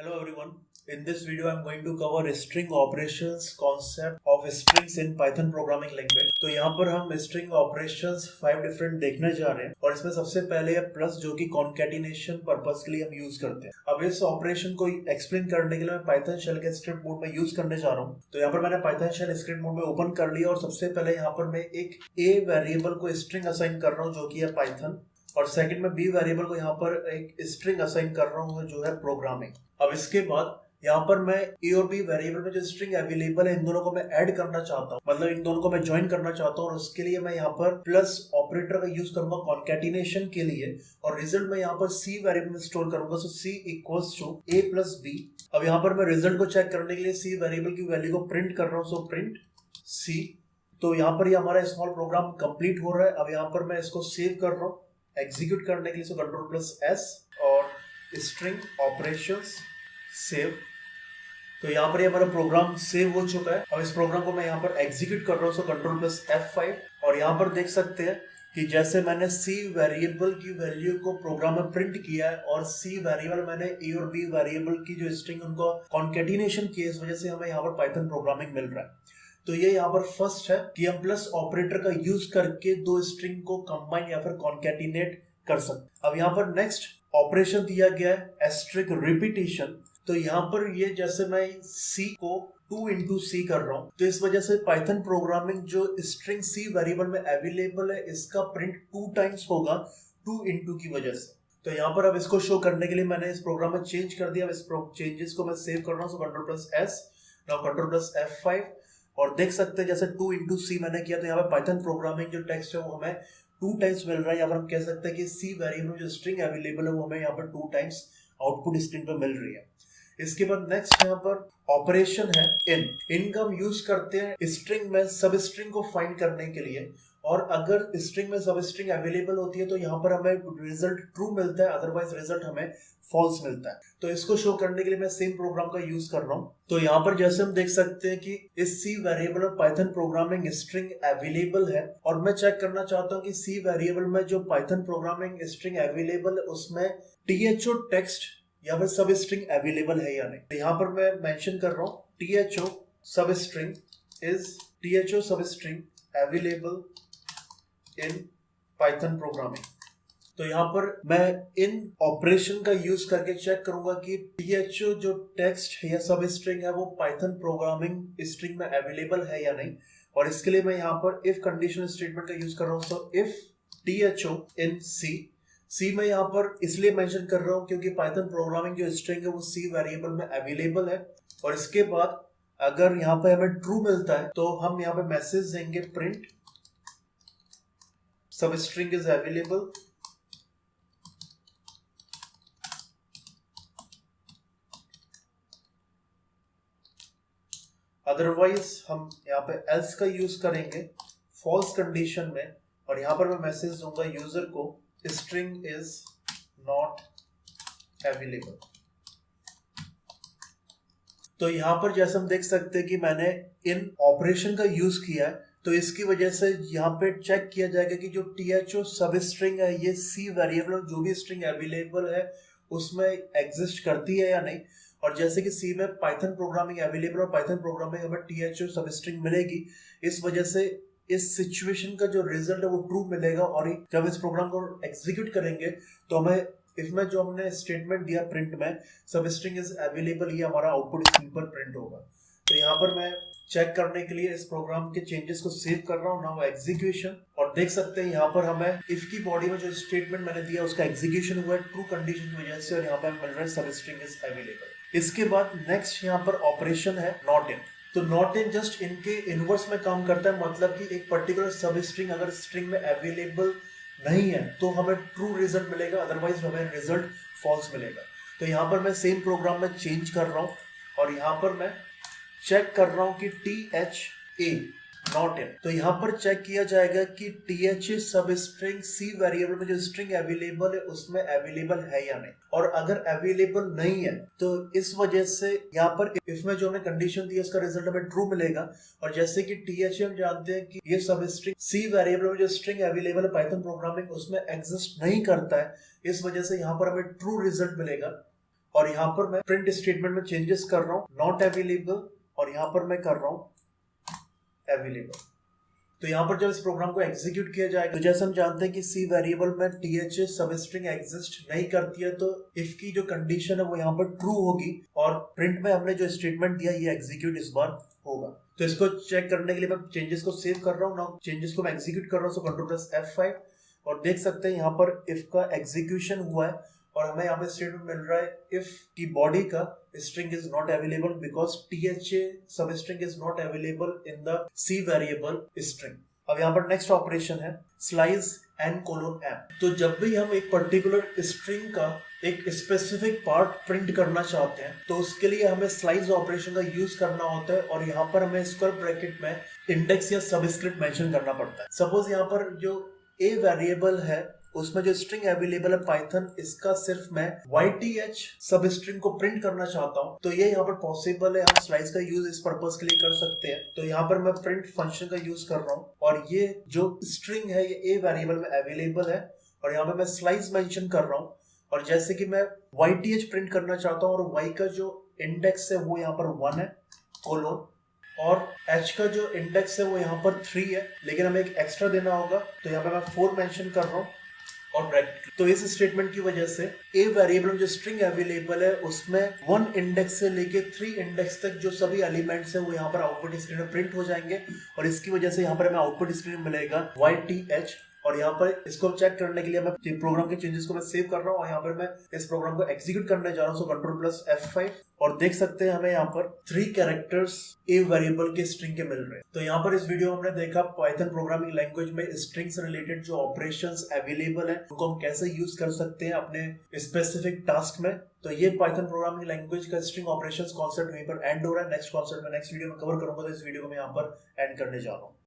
Hello everyone. In this video, I'm going to cover string operations concept of strings in Python programming language. तो यहाँ पर हम string operations 5 different देखने जा रहे हैं और इसमें सबसे पहले है प्लस जो कि concatenation पर्पस के लिए हम यूज करते हैं। अब इस ऑपरेशन को एक्सप्लेन करने के लिए मैं पाइथन शेल के स्क्रिप्ट मोड में यूज करने जा रहा हूँ। तो यहाँ पर मैंने पाइथन शेल स्क्रिप्ट मोड में ओपन कर लिया और सबसे पहले यहाँ पर मैं एक a वेरिएबल को स्ट्रिंग असाइन कर रहा हूँ जो कि है पाइथन, और सेकंड में बी वेरिएबल को यहाँ पर एक स्ट्रिंग असाइन कर रहा हूँ जो है प्रोग्रामिंग। अब इसके बाद यहाँ पर मैं ए और बी वेरिएबल में जो स्ट्रिंग अवेलेबल है इन दोनों को मैं ऐड करना चाहता हूँ, मतलब इन दोनों को मैं ज्वाइन करना चाहता हूँ, और उसके लिए मैं यहाँ पर प्लस ऑपरेटर का यूज करूंगा कॉन्कैटिनेशन के लिए, और रिजल्ट में यहाँ पर सी वेरिएबल में स्टोर करूंगा। So C equals to A plus B. अब यहाँ पर मैं रिजल्ट को चेक करने के लिए सी वेरिएबल की वैल्यू को प्रिंट कर रहा हूँ। सो प्रिंट सी। तो यहाँ पर ये हमारा स्मॉल प्रोग्राम कंप्लीट हो रहा है। अब यहाँ पर मैं इसको सेव कर रहा हूँ एग्जीक्यूट करने के लिए। सो कंट्रोल प्लस एस और स्ट्रिंग ऑपरेशंस सेव। तो यहाँ पर हमारा प्रोग्राम सेव हो चुका है। अब इस प्रोग्राम को मैं यहाँ पर एग्जीक्यूट कर रहा हूँ। सो कंट्रोल प्लस F5, और यहाँ पर देख सकते हैं कि जैसे मैंने सी वेरिएबल की वैल्यू को प्रोग्राम में प्रिंट किया है और सी वेरिएबल मैंने ए और बी वेरिएबल की जो स्ट्रिंग उनको कॉन्कैटिनेशन किया, इस वजह से हमें यहाँ पर पाइथन प्रोग्रामिंग मिल रहा है। तो ये यहाँ पर फर्स्ट है कि हम प्लस ऑपरेटर का यूज करके दो स्ट्रिंग को कंबाइन या फिर कॉन्कैटिनेट कर सकते। अब यहाँ पर नेक्स्ट ऑपरेशन दिया गया है एस्ट्रिक रिपीटेशन। तो यहाँ पर ये जैसे मैं C को 2 into C कर रहा हूँ, तो इस वजह से पाइथन प्रोग्रामिंग जो स्ट्रिंग C वेरिएबल में अवेलेबल है इसका प्रिंट 2 टाइम्स होगा 2 into की वजह से। तो यहाँ पर अब इसको शो करने के लिए मैंने इस प्रोग्राम में चेंज कर दिया। इस चेंजेस को मैं सेव कर रहा हूँ। So control plus S, now control plus F5, और देख सकते हैं जैसे 2 into C मैंने किया तो यहाँ पे पाइथन प्रोग्रामिंग जो टेक्स्ट है वो हमें 2 टाइम्स मिल रहा है। या फिर हम कह सकते हैं कि C वेरिएबल जो स्ट्रिंग अवेलेबल है वो हमें यहाँ पर 2 टाइम्स आउटपुट स्क्रीन पर मिल रही है। इसके बाद नेक्स्ट यहाँ पर ऑपरेशन है इन का हम यूज करते हैं स्ट्रिंग में सब स्ट्रिंग को फाइंड करने के लिए, और अगर स्ट्रिंग में सब स्ट्रिंग अवेलेबल होती है तो यहाँ पर हमें रिजल्ट ट्रू मिलता है, अदरवाइज रिजल्ट हमें फॉल्स मिलता है। तो इसको शो करने के लिए मैं सेम प्रोग्राम का यूज कर रहा हूँ। तो यहाँ पर जैसे हम देख सकते हैं कि इस सी वेरिएबल में पाइथन प्रोग्रामिंग स्ट्रिंग अवेलेबल है, और मैं चेक करना चाहता हूँ कि सी वेरिएबल में जो पाइथन प्रोग्रामिंग स्ट्रिंग अवेलेबल है उसमें THO टेक्स्ट या फिर सब स्ट्रिंग अवेलेबल है या नहीं। तो यहाँ पर मैं मेंशन कर रहा हूँ THO सब string available in Python programming. तो यहाँ पर मैं इन ऑपरेशन का यूज करके चेक करूंगा कि THO जो टेक्स्ट है या सब स्ट्रिंग है वो पाइथन प्रोग्रामिंग स्ट्रिंग में अवेलेबल है या नहीं, और इसके लिए मैं यहाँ पर इफ कंडीशनल स्टेटमेंट का यूज कर रहा हूँ। सो इफ THO इन सी में यहाँ पर इसलिए मेंशन कर रहा हूँ क्योंकि पाइथन प्रोग्रामिंग जो स्ट्रिंग है वो सी वेरिएबल में अवेलेबल है, और इसके बाद अगर यहाँ पे हमें ट्रू मिलता है तो हम यहाँ पे मैसेज देंगे प्रिंट सब स्ट्रिंग इज अवेलेबल। अदरवाइज हम यहाँ पे एल्स का यूज करेंगे फॉल्स कंडीशन में, और यहाँ पर मैं मैसेज दूंगा यूजर को स्ट्रिंग इज नॉट अवेलेबल। तो यहाँ पर जैसे हम देख सकते हैं कि मैंने इन ऑपरेशन का यूज किया है, तो इसकी वजह से यहाँ पे चेक किया जाएगा कि जो THO सब स्ट्रिंग है ये सी वेरिएबल जो भी स्ट्रिंग अवेलेबल है उसमें एग्जिस्ट करती है या नहीं। और जैसे कि सी में पाइथन प्रोग्रामिंग अवेलेबल और पाइथन प्रोग्रामिंग हमें THO सब स्ट्रिंग मिलेगी, इस वजह से इस सिचुएशन का जो रिजल्ट है वो ट्रू मिलेगा। और जब इस प्रोग्राम को एग्जीक्यूट करेंगे तो हमें इसमें जो हमने स्टेटमेंट दिया प्रिंट में सब स्ट्रिंग इज अवेलेबल, ये हमारा आउटपुट स्क्रीन पर प्रिंट होगा। तो यहाँ पर मैं चेक करने के लिए इस प्रोग्राम के चेंजेस को सेव कर रहा हूँ, नाउ एग्जीक्यूशन, और देख सकते हैं यहाँ पर हमें इफ की बॉडी में जो स्टेटमेंट मैंने दिया उसका एग्जीक्यूशन हुआ है ट्रू कंडीशन की वजह से, और यहाँ पर मिल रहा है सब स्ट्रिंग इज अवेलेबल। इसके बाद नेक्स्ट यहाँ पर ऑपरेशन है नॉट इन। तो नॉट इन जस्ट इनके इनवर्स में काम करता है, मतलब कि एक पर्टिकुलर सब स्ट्रिंग अगर स्ट्रिंग में अवेलेबल नहीं है तो हमें ट्रू रिजल्ट मिलेगा, अदरवाइज हमें रिजल्ट फॉल्स मिलेगा। तो यहाँ पर मैं सेम प्रोग्राम में चेंज कर रहा हूँ, और यहाँ पर मैं चेक कर रहा हूँ कि THA नॉट इन। तो यहाँ पर चेक किया जाएगा कि THA सब स्ट्रिंग सी वेरिएबल में जो स्ट्रिंग अवेलेबल है उसमें अवेलेबल है या नहीं, और अगर अवेलेबल नहीं है तो इस वजह से यहाँ पर इफ में जो हमने कंडीशन दी है उसका रिजल्ट हमें ट्रू मिलेगा। और जैसे कि THA हम जानते हैं कि ये सब स्ट्रिंग सी वेरिएबल में जो स्ट्रिंग अवेलेबल है पाइथन प्रोग्रामिंग उसमें एग्जिस्ट नहीं करता है, इस वजह से यहाँ पर हमें ट्रू रिजल्ट मिलेगा। और यहाँ पर मैं प्रिंट स्टेटमेंट में चेंजेस कर रहा हूँ, नॉट अवेलेबल, और यहाँ पर मैं कर रहा हूँ अवेलेबल। तो यहाँ पर जब इस प्रोग्राम को एग्जीक्यूट किया जाएगा, तो जैसे हम जानते हैं कि सी वेरिएबल में th सब स्ट्रिंग एग्जिस्ट नहीं करती है, तो इफ की जो कंडीशन है वो यहाँ पर ट्रू होगी और प्रिंट में हमने जो स्टेटमेंट दिया ये एग्जीक्यूट इस बार होगा। तो इसको चेक करने के लिए मैं चेंजेस को सेव कर रहा हूँ, नाउ चेंजेस को मैं एग्जीक्यूट कर रहा हूँ, सो Ctrl+F5, और देख सकते हैं यहाँ पर इफ का एग्जीक्यूशन हुआ है और हमें यहाँ पे स्टेटमेंट मिल रहा है इफ की बॉडी का string is not available because tha substring is not available in the c variable string। अब यहाँ पर नेक्स्ट ऑपरेशन है slice n:m। तो जब भी हम एक पर्टिकुलर स्ट्रिंग का एक स्पेसिफिक पार्ट प्रिंट करना चाहते हैं तो उसके लिए हमें स्लाइस ऑपरेशन का यूज करना होता है, और यहाँ पर हमें स्क्वायर ब्रैकेट में इंडेक्स या सबस्क्रिप्ट मेंशन करना पड़ता है। सपोज यहाँ पर जो a वेरिएबल है उसमें जो स्ट्रिंग अवेलेबल है पाइथन, इसका सिर्फ मैं yth सब स्ट्रिंग को प्रिंट करना चाहता हूं, तो ये यहाँ पर पॉसिबल है, हम स्लाइस का यूज इस पर्पस के लिए कर सकते हैं। तो यहाँ पर मैं प्रिंट फंक्शन का यूज कर रहा हूँ और ये जो स्ट्रिंग है ये a वेरिएबल में अवेलेबल है और यहाँ पर मैं स्लाइस मेंशन कर रहा हूँ, और जैसे कि मैं yth प्रिंट करना चाहता हूँ और y का जो इंडेक्स है वो यहाँ पर 1 है कोलोन, और h का जो इंडेक्स है वो यहाँ पर 3 है, लेकिन हमें एक एक्स्ट्रा देना होगा, तो यहाँ पे मैं 4 मेंशन कर रहा हूँ और ब्रैकेट। तो इस स्टेटमेंट की वजह से a वेरिएबल जो स्ट्रिंग अवेलेबल है उसमें 1 इंडेक्स से लेके 3 इंडेक्स तक जो सभी एलिमेंट्स है वो यहाँ पर आउटपुट स्क्रीन में प्रिंट हो जाएंगे, और इसकी वजह से यहाँ पर हमें आउटपुट स्क्रीन में मिलेगा yth। और यहाँ पर इसको चेक करने के लिए मैं प्रोग्राम के चेंजेस को मैं सेव कर रहा हूँ और यहाँ पर मैं इस प्रोग्राम को एग्जीक्यूट करने जा रहा हूँ, सो Ctrl+F5, और देख सकते हैं हमें यहाँ पर 3 कैरेक्टर्स a वेरिएबल के स्ट्रिंग के मिल रहे हैं। तो यहाँ पर इस वीडियो में हमने देखा पाइथन प्रोग्रामिंग लैंग्वेज में स्ट्रिंग से रिलेटेड जो ऑपरेशंस अवेलेबल है उनको हम कैसे यूज कर सकते हैं अपने स्पेसिफिक टास्क में। तो ये पाइथन प्रोग्रामिंग लैंग्वेज का स्ट्रिंग ऑपरेशंस कॉन्सेप्ट वहीं पर एंड हो रहा है। नेक्स्ट कॉन्सेप्ट में नेक्स्ट वीडियो में कवर करूंगा, तो इस वीडियो को मैं यहाँ पर एंड करने जा रहा हूँ।